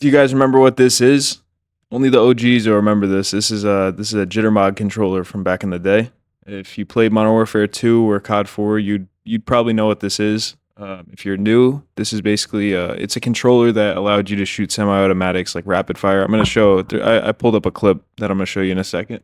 Do you guys remember what this is? Only the OGs will remember this. This is a Jitter mod controller from back in the day. If you played Modern Warfare 2 or COD 4, you'd probably know what this is. If you're new, this is basically it's a controller that allowed you to shoot semi-automatics like rapid fire. I'm gonna show. I pulled up a clip that I'm gonna show you in a second.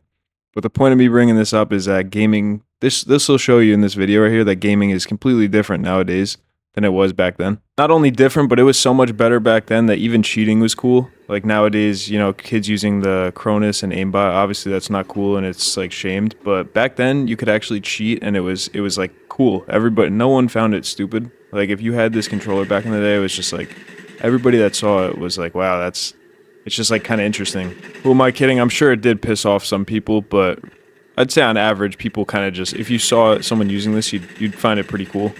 But the point of me bringing this up is that gaming. This will show you in this video right here that gaming is completely different nowadays than it was back then. Not only different, but it was so much better back then that even cheating was cool. Like nowadays, you know, kids using the Cronus and aimbot, obviously that's not cool and it's like shamed. But back then you could actually cheat and it was like cool. Everybody, no one found it stupid. Like if you had this controller back in the day, it was just like everybody that saw it was like, wow, it's just like kind of interesting. Who am I kidding? I'm sure it did piss off some people, but I'd say on average, people kind of just, if you saw someone using this, you'd find it pretty cool.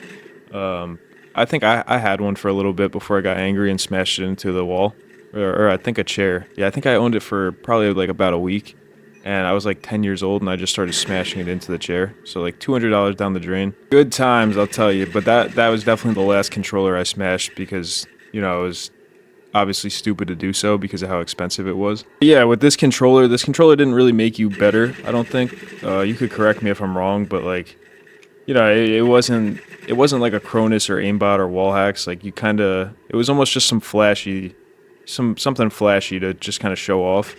I think I had one for a little bit before I got angry and smashed it into the wall. Or I think a chair. Yeah, I think I owned it for probably like about a week. And I was like 10 years old and I just started smashing it into the chair. So like $200 down the drain. Good times, I'll tell you. But that was definitely the last controller I smashed because, you know, it was obviously stupid to do so because of how expensive it was. But yeah, with this controller didn't really make you better, I don't think. You could correct me if I'm wrong, but like, you know, it wasn't like a Cronus or aimbot or wall hacks. Like it was almost just something flashy to just kind of show off.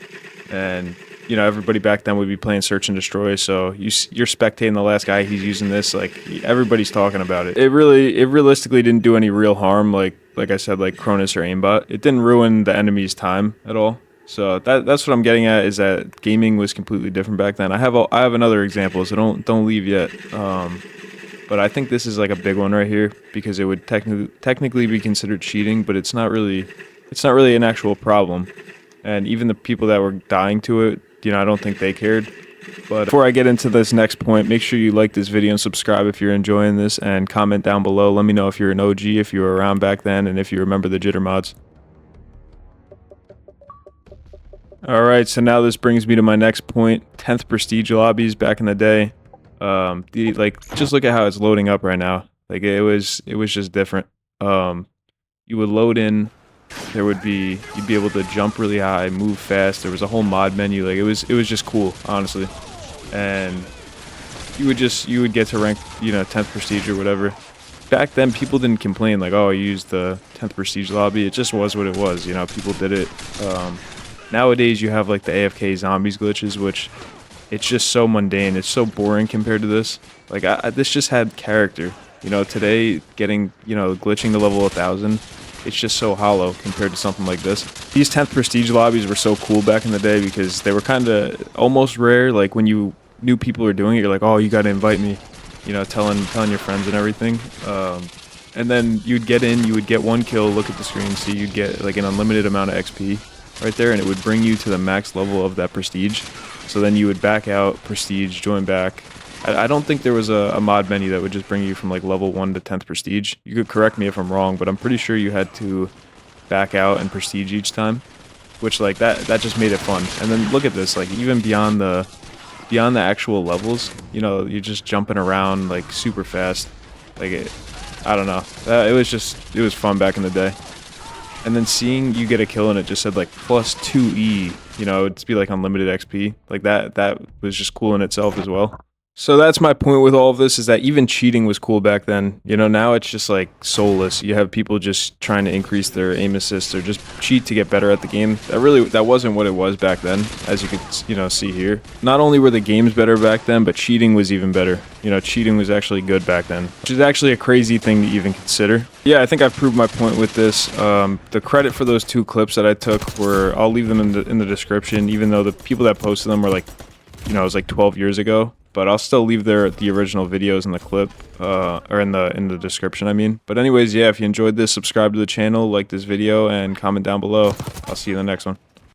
And you know, everybody back then would be playing search and destroy. So you're spectating the last guy. He's using this. Like everybody's talking about it. It realistically didn't do any real harm. Like I said, like Cronus or aimbot. It didn't ruin the enemy's time at all. So that's what I'm getting at, is that gaming was completely different back then. I have another example, so don't leave yet. But I think this is like a big one right here because it would technically be considered cheating, but it's not really an actual problem. And even the people that were dying to it, you know, I don't think they cared. But before I get into this next point, make sure you like this video and subscribe if you're enjoying this, and comment down below. Let me know if you're an OG, if you were around back then, and if you remember the Jitter mods. Alright, so now this brings me to my next point. 10th prestige lobbies back in the day. Just look at how it's loading up right now. Like it was just different. You would load in, you'd be able to jump really high, move fast. There was a whole mod menu. Like it was just cool, honestly. And you would get to rank, you know, 10th prestige or whatever. Back then people didn't complain like, oh, I used the 10th prestige lobby. It just was what it was, you know, people did it. Nowadays you have like the AFK zombies glitches, which it's just so mundane. It's so boring compared to this. Like this just had character. You know, today getting, you know, glitching to level 1000, it's just so hollow compared to something like this. These 10th prestige lobbies were so cool back in the day because they were kind of almost rare. Like when you knew people were doing it, you're like, oh, you got to invite me, you know, telling your friends and everything. And then you'd get in, you would get one kill, look at the screen, see you'd get like an unlimited amount of XP right there, and it would bring you to the max level of that prestige. So then you would back out, prestige, join back. I don't think there was a mod menu that would just bring you from like level 1 to 10th prestige. You could correct me if I'm wrong, but I'm pretty sure you had to back out and prestige each time, which like that just made it fun. And then look at this, like even beyond the actual levels, you know, you're just jumping around like super fast. Like I don't know, it was fun back in the day. And then seeing you get a kill and it just said like plus 2E, you know, it'd be like unlimited XP. Like that was just cool in itself as well. So that's my point with all of this, is that even cheating was cool back then. You know, now it's just like soulless. You have people just trying to increase their aim assist or just cheat to get better at the game. That wasn't what it was back then, as you could, you know, see here. Not only were the games better back then, but cheating was even better. You know, cheating was actually good back then, which is actually a crazy thing to even consider. Yeah, I think I've proved my point with this. The credit for those 2 clips that I took I'll leave them in the description, even though the people that posted them were like, you know, it was like 12 years ago. But I'll still leave the original videos in the clip, or in the description, I mean. But anyways, yeah, if you enjoyed this, subscribe to the channel, like this video, and comment down below. I'll see you in the next one.